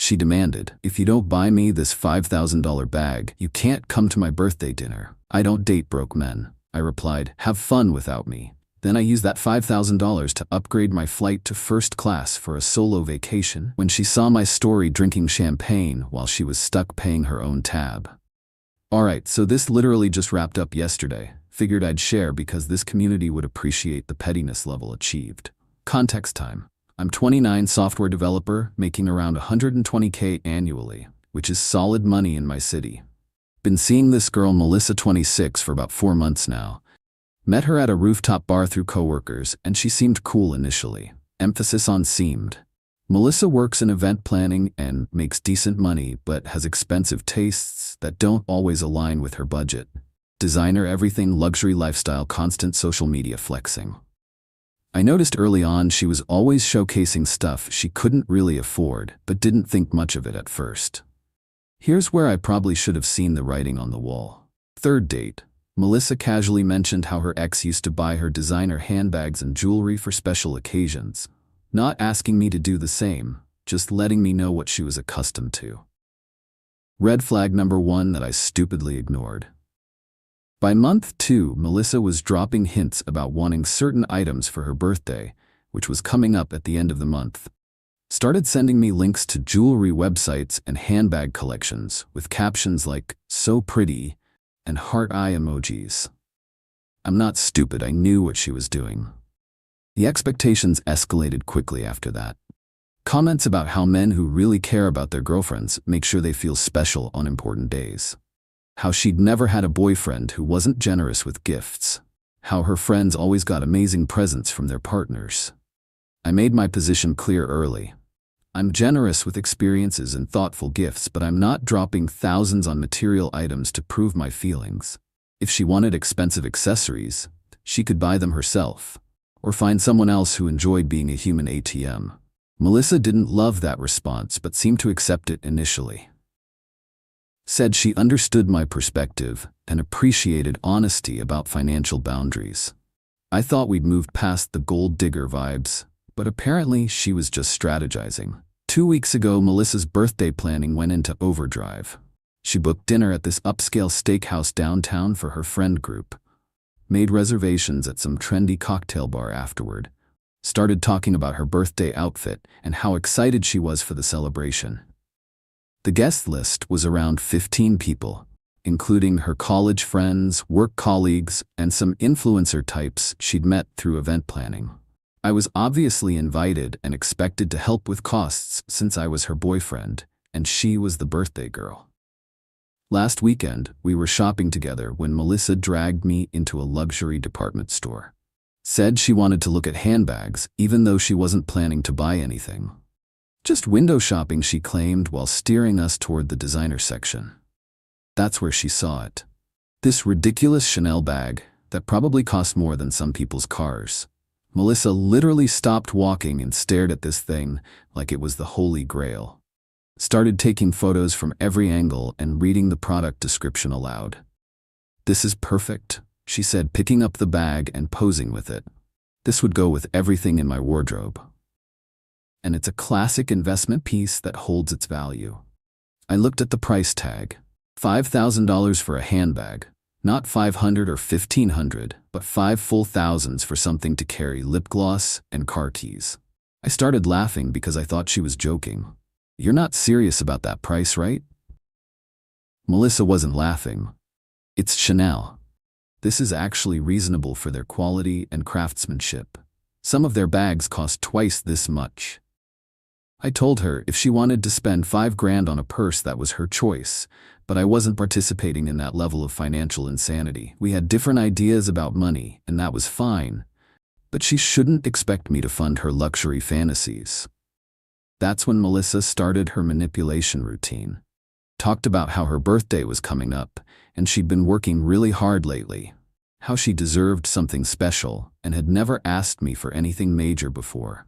She demanded, "If you don't buy me this $5,000 bag, you can't come to my birthday dinner." "I don't date broke men," I replied. "Have fun without me." Then I used that $5,000 to upgrade my flight to first class for a solo vacation when she saw my story drinking champagne while she was stuck paying her own tab. Alright, so this literally just wrapped up yesterday. Figured I'd share because this community would appreciate the pettiness level achieved. Context time. I'm 29, software developer, making around $120K annually, which is solid money in my city. Been seeing this girl Melissa 26 for about 4 months now. Met her at a rooftop bar through coworkers, and she seemed cool initially. Emphasis on seemed. Melissa works in event planning and makes decent money, but has expensive tastes that don't always align with her budget. Designer everything, luxury lifestyle, constant social media flexing. I noticed early on she was always showcasing stuff she couldn't really afford, but didn't think much of it at first. Here's where I probably should have seen the writing on the wall. Third date. Melissa casually mentioned how her ex used to buy her designer handbags and jewelry for special occasions, not asking me to do the same, just letting me know what she was accustomed to. Red flag number 1 that I stupidly ignored. By month 2, Melissa was dropping hints about wanting certain items for her birthday, which was coming up at the end of the month. Started sending me links to jewelry websites and handbag collections with captions like, "So pretty," and heart eye emojis. I'm not stupid, I knew what she was doing. The expectations escalated quickly after that. Comments about how men who really care about their girlfriends make sure they feel special on important days. How she'd never had a boyfriend who wasn't generous with gifts. How her friends always got amazing presents from their partners. I made my position clear early. I'm generous with experiences and thoughtful gifts, but I'm not dropping thousands on material items to prove my feelings. If she wanted expensive accessories, she could buy them herself, or find someone else who enjoyed being a human ATM. Melissa didn't love that response, but seemed to accept it initially. Said she understood my perspective and appreciated honesty about financial boundaries. I thought we'd moved past the gold digger vibes, but apparently she was just strategizing. 2 weeks ago, Melissa's birthday planning went into overdrive. She booked dinner at this upscale steakhouse downtown for her friend group. Made reservations at some trendy cocktail bar afterward. Started talking about her birthday outfit and how excited she was for the celebration. The guest list was around 15 people, including her college friends, work colleagues, and some influencer types she'd met through event planning. I was obviously invited and expected to help with costs since I was her boyfriend, and she was the birthday girl. Last weekend, we were shopping together when Melissa dragged me into a luxury department store. Said she wanted to look at handbags, even though she wasn't planning to buy anything. Just window shopping, she claimed, while steering us toward the designer section. That's where she saw it. This ridiculous Chanel bag that probably cost more than some people's cars. Melissa literally stopped walking and stared at this thing like it was the Holy Grail. Started taking photos from every angle and reading the product description aloud. "This is perfect," she said, picking up the bag and posing with it. "This would go with everything in my wardrobe. And it's a classic investment piece that holds its value." I looked at the price tag. $5,000 for a handbag. Not $500 or $1,500, but 5 full thousands for something to carry lip gloss and car keys. I started laughing because I thought she was joking. "You're not serious about that price, right?" Melissa wasn't laughing. "It's Chanel. This is actually reasonable for their quality and craftsmanship. Some of their bags cost twice this much." I told her if she wanted to spend $5,000 on a purse, that was her choice, but I wasn't participating in that level of financial insanity. We had different ideas about money, and that was fine, but she shouldn't expect me to fund her luxury fantasies. That's when Melissa started her manipulation routine. Talked about how her birthday was coming up, and she'd been working really hard lately. How she deserved something special, and had never asked me for anything major before.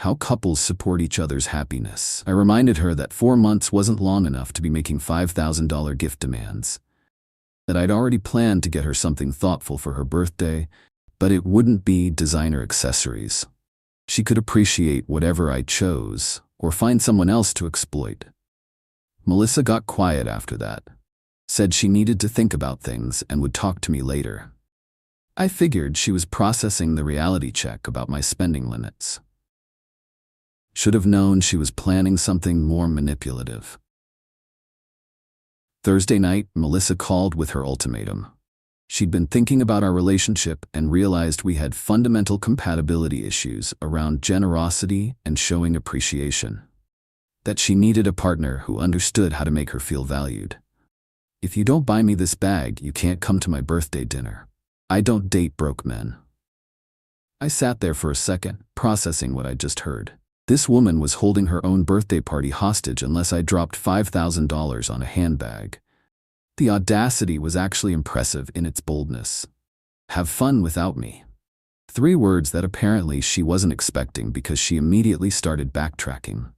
How couples support each other's happiness. I reminded her that 4 months wasn't long enough to be making $5,000 gift demands. That I'd already planned to get her something thoughtful for her birthday, but it wouldn't be designer accessories. She could appreciate whatever I chose, or find someone else to exploit. Melissa got quiet after that, said she needed to think about things and would talk to me later. I figured she was processing the reality check about my spending limits. Should have known she was planning something more manipulative. Thursday night, Melissa called with her ultimatum. She'd been thinking about our relationship and realized we had fundamental compatibility issues around generosity and showing appreciation. That she needed a partner who understood how to make her feel valued. If you don't buy me this bag, you can't come to my birthday dinner. I don't date broke men. I sat there for a second, processing what I'd just heard. This woman was holding her own birthday party hostage unless I dropped $5,000 on a handbag. The audacity was actually impressive in its boldness. Have fun without me. 3 words that apparently she wasn't expecting because she immediately started backtracking.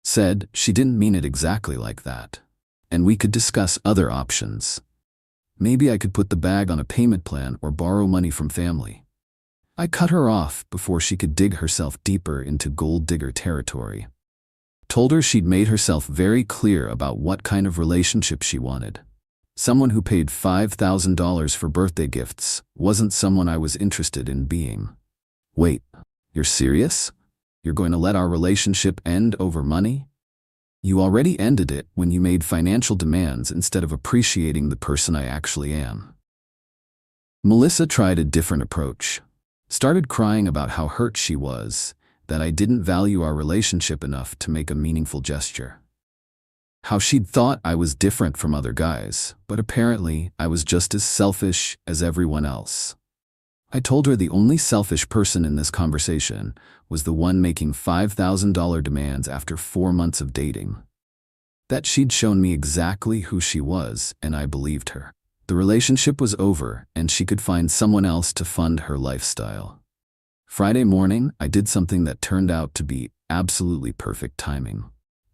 Said she didn't mean it exactly like that, and we could discuss other options. Maybe I could put the bag on a payment plan or borrow money from family. I cut her off before she could dig herself deeper into gold digger territory. Told her she'd made herself very clear about what kind of relationship she wanted. Someone who paid $5,000 for birthday gifts wasn't someone I was interested in being. Wait, you're serious? You're going to let our relationship end over money? You already ended it when you made financial demands instead of appreciating the person I actually am. Melissa tried a different approach. Started crying about how hurt she was, that I didn't value our relationship enough to make a meaningful gesture. How she'd thought I was different from other guys, but apparently I was just as selfish as everyone else. I told her the only selfish person in this conversation was the one making $5,000 demands after 4 months of dating. That she'd shown me exactly who she was, and I believed her. The relationship was over, and she could find someone else to fund her lifestyle. Friday morning, I did something that turned out to be absolutely perfect timing.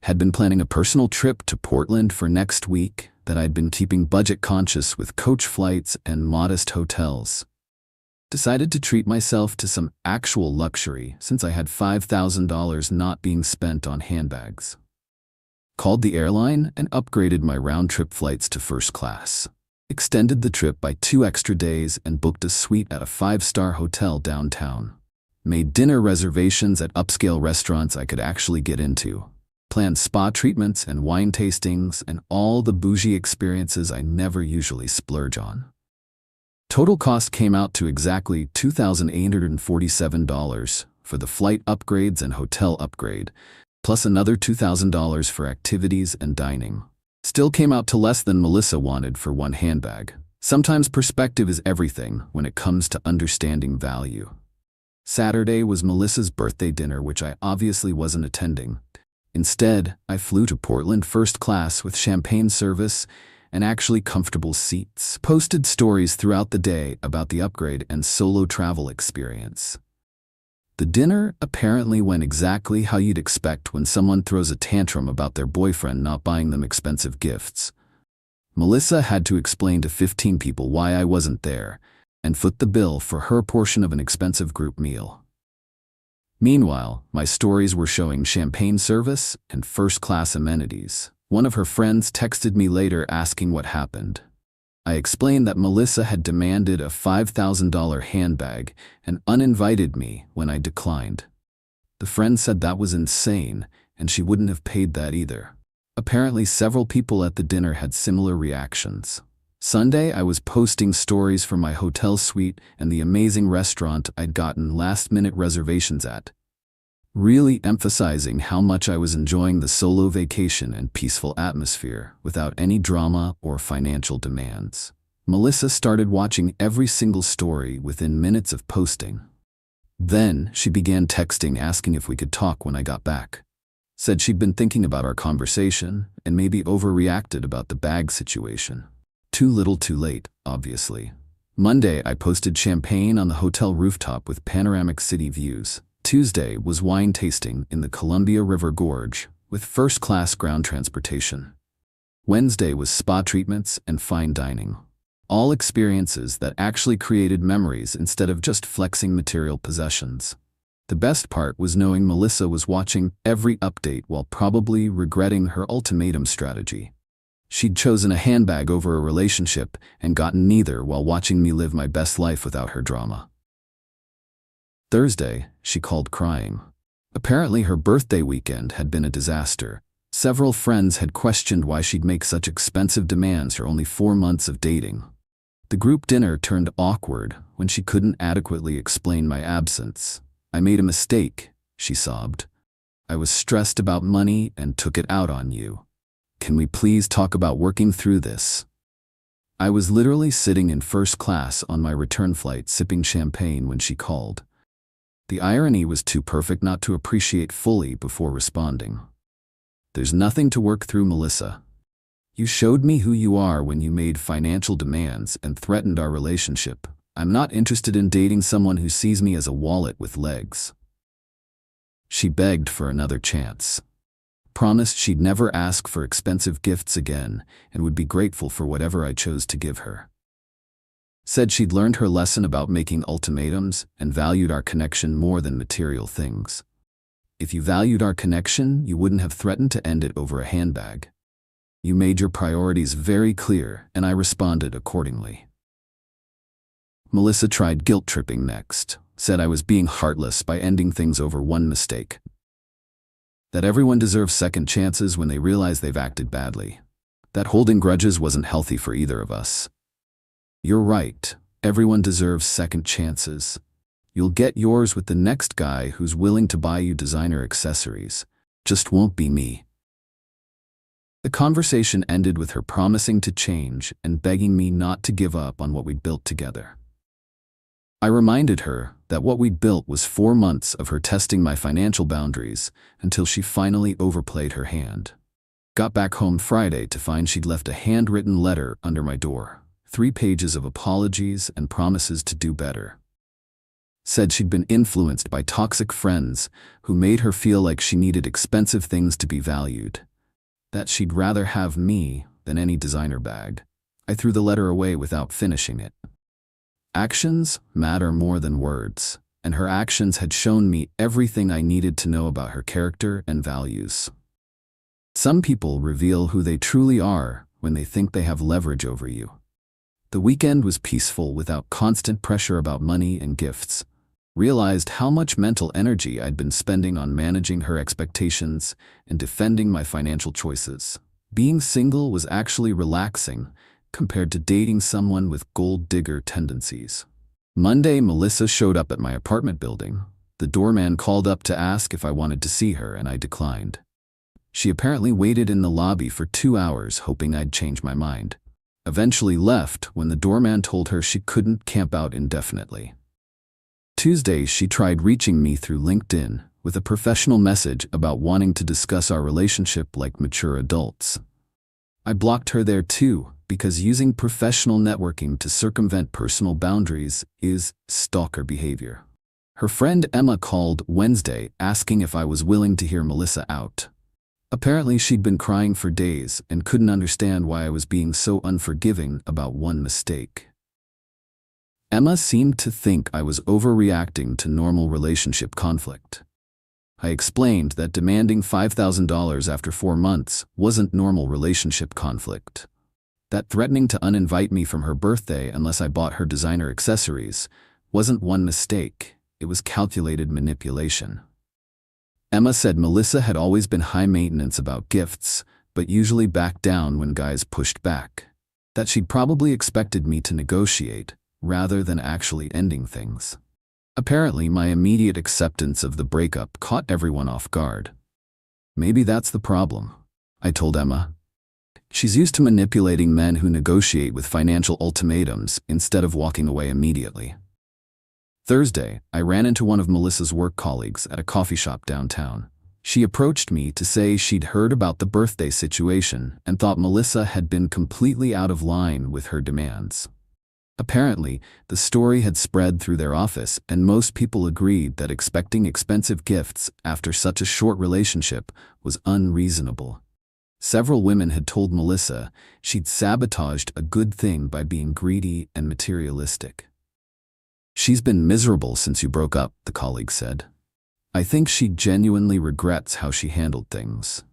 Had been planning a personal trip to Portland for next week that I'd been keeping budget conscious with coach flights and modest hotels. Decided to treat myself to some actual luxury since I had $5,000 not being spent on handbags. Called the airline and upgraded my round-trip flights to first class. Extended the trip by 2 extra days and booked a suite at a 5-star hotel downtown. Made dinner reservations at upscale restaurants I could actually get into. Planned spa treatments and wine tastings and all the bougie experiences I never usually splurge on. Total cost came out to exactly $2,847 for the flight upgrades and hotel upgrade, plus another $2,000 for activities and dining. Still came out to less than Melissa wanted for one handbag. Sometimes perspective is everything when it comes to understanding value. Saturday was Melissa's birthday dinner, which I obviously wasn't attending. Instead, I flew to Portland first class with champagne service and actually comfortable seats. Posted stories throughout the day about the upgrade and solo travel experience. The dinner apparently went exactly how you'd expect when someone throws a tantrum about their boyfriend not buying them expensive gifts. Melissa had to explain to 15 people why I wasn't there and foot the bill for her portion of an expensive group meal. Meanwhile, my stories were showing champagne service and first-class amenities. One of her friends texted me later asking what happened. I explained that Melissa had demanded a $5,000 handbag and uninvited me when I declined. The friend said that was insane and she wouldn't have paid that either. Apparently several people at the dinner had similar reactions. Sunday, I was posting stories from my hotel suite and the amazing restaurant I'd gotten last-minute reservations at, really emphasizing how much I was enjoying the solo vacation and peaceful atmosphere without any drama or financial demands. Melissa started watching every single story within minutes of posting. Then she began texting asking if we could talk when I got back. Said she'd been thinking about our conversation and maybe overreacted about the bag situation. Too little too late, obviously. Monday, I posted champagne on the hotel rooftop with panoramic city views. Tuesday was wine tasting in the Columbia River Gorge with first-class ground transportation. Wednesday was spa treatments and fine dining. All experiences that actually created memories instead of just flexing material possessions. The best part was knowing Melissa was watching every update while probably regretting her ultimatum strategy. She'd chosen a handbag over a relationship and gotten neither while watching me live my best life without her drama. Thursday, she called crying. Apparently her birthday weekend had been a disaster. Several friends had questioned why she'd make such expensive demands for only 4 months of dating. The group dinner turned awkward when she couldn't adequately explain my absence. "I made a mistake," she sobbed. "I was stressed about money and took it out on you. Can we please talk about working through this?" I was literally sitting in first class on my return flight sipping champagne when she called. The irony was too perfect not to appreciate fully before responding. "There's nothing to work through, Melissa. You showed me who you are when you made financial demands and threatened our relationship. I'm not interested in dating someone who sees me as a wallet with legs." She begged for another chance. Promised she'd never ask for expensive gifts again and would be grateful for whatever I chose to give her. Said she'd learned her lesson about making ultimatums and valued our connection more than material things. If you valued our connection, you wouldn't have threatened to end it over a handbag. You made your priorities very clear, and I responded accordingly. Melissa tried guilt-tripping next, said I was being heartless by ending things over one mistake. That everyone deserves second chances when they realize they've acted badly. That holding grudges wasn't healthy for either of us. "You're right, everyone deserves second chances. You'll get yours with the next guy who's willing to buy you designer accessories. Just won't be me." The conversation ended with her promising to change and begging me not to give up on what we'd built together. I reminded her that what we'd built was 4 months of her testing my financial boundaries until she finally overplayed her hand. Got back home Friday to find she'd left a handwritten letter under my door, 3 pages of apologies and promises to do better. Said she'd been influenced by toxic friends who made her feel like she needed expensive things to be valued. That she'd rather have me than any designer bag. I threw the letter away without finishing it. Actions matter more than words, and her actions had shown me everything I needed to know about her character and values. Some people reveal who they truly are when they think they have leverage over you. The weekend was peaceful without constant pressure about money and gifts. Realized how much mental energy I'd been spending on managing her expectations and defending my financial choices. Being single was actually relaxing compared to dating someone with gold digger tendencies. Monday, Melissa showed up at my apartment building. The doorman called up to ask if I wanted to see her, and I declined. She apparently waited in the lobby for 2 hours, hoping I'd change my mind. Eventually left when the doorman told her she couldn't camp out indefinitely. Tuesday, she tried reaching me through LinkedIn with a professional message about wanting to discuss our relationship like mature adults. I blocked her there too, because using professional networking to circumvent personal boundaries is stalker behavior. Her friend Emma called Wednesday asking if I was willing to hear Melissa out. Apparently she'd been crying for days and couldn't understand why I was being so unforgiving about one mistake. Emma seemed to think I was overreacting to normal relationship conflict. I explained that demanding $5,000 after 4 months wasn't normal relationship conflict. That threatening to uninvite me from her birthday unless I bought her designer accessories wasn't one mistake, it was calculated manipulation. Emma said Melissa had always been high maintenance about gifts, but usually backed down when guys pushed back. That she'd probably expected me to negotiate, rather than actually ending things. Apparently, my immediate acceptance of the breakup caught everyone off guard. Maybe that's the problem, I told Emma. She's used to manipulating men who negotiate with financial ultimatums instead of walking away immediately. Thursday, I ran into one of Melissa's work colleagues at a coffee shop downtown. She approached me to say she'd heard about the birthday situation and thought Melissa had been completely out of line with her demands. Apparently, the story had spread through their office, and most people agreed that expecting expensive gifts after such a short relationship was unreasonable. Several women had told Melissa she'd sabotaged a good thing by being greedy and materialistic. "She's been miserable since you broke up," the colleague said. I think she genuinely regrets how she handled things.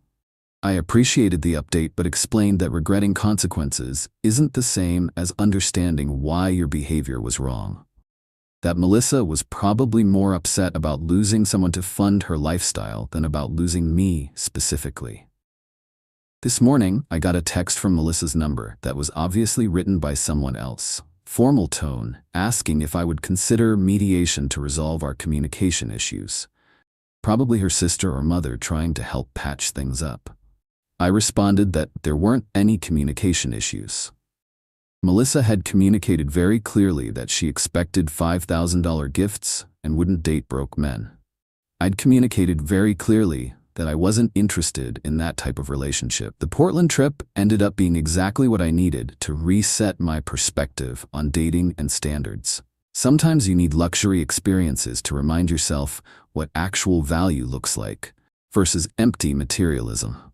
I appreciated the update but explained that regretting consequences isn't the same as understanding why your behavior was wrong. That Melissa was probably more upset about losing someone to fund her lifestyle than about losing me specifically. This morning, I got a text from Melissa's number that was obviously written by someone else. Formal tone, asking if I would consider mediation to resolve our communication issues. Probably her sister or mother trying to help patch things up. I responded that there weren't any communication issues. Melissa had communicated very clearly that she expected $5,000 gifts and wouldn't date broke men. I'd communicated very clearly that I wasn't interested in that type of relationship. The Portland trip ended up being exactly what I needed to reset my perspective on dating and standards. Sometimes you need luxury experiences to remind yourself what actual value looks like versus empty materialism.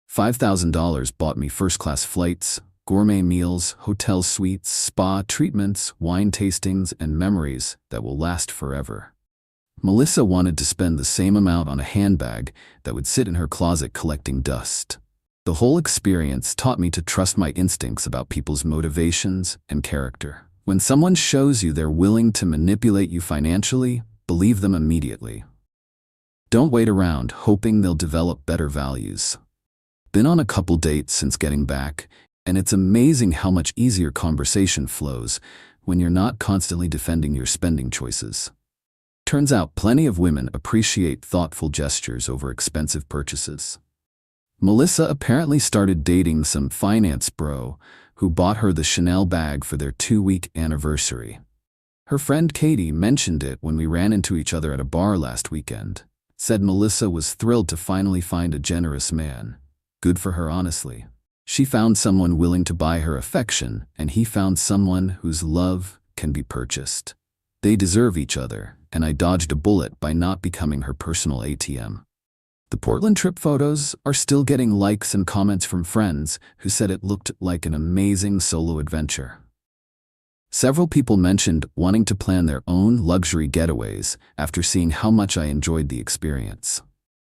$5,000 bought me first-class flights, gourmet meals, hotel suites, spa treatments, wine tastings, and memories that will last forever. Melissa wanted to spend the same amount on a handbag that would sit in her closet collecting dust. The whole experience taught me to trust my instincts about people's motivations and character. When someone shows you they're willing to manipulate you financially, believe them immediately. Don't wait around hoping they'll develop better values. Been on a couple dates since getting back, and it's amazing how much easier conversation flows when you're not constantly defending your spending choices. Turns out plenty of women appreciate thoughtful gestures over expensive purchases. Melissa apparently started dating some finance bro who bought her the Chanel bag for their 2-week anniversary. Her friend Katie mentioned it when we ran into each other at a bar last weekend. Said Melissa was thrilled to finally find a generous man. Good for her, honestly. She found someone willing to buy her affection, and he found someone whose love can be purchased. They deserve each other, and I dodged a bullet by not becoming her personal ATM. The Portland trip photos are still getting likes and comments from friends who said it looked like an amazing solo adventure. Several people mentioned wanting to plan their own luxury getaways after seeing how much I enjoyed the experience.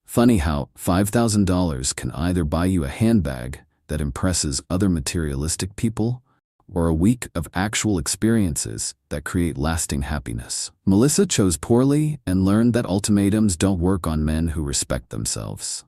Funny how $5,000 can either buy you a handbag that impresses other materialistic people or a week of actual experiences that create lasting happiness. Melissa chose poorly and learned that ultimatums don't work on men who respect themselves.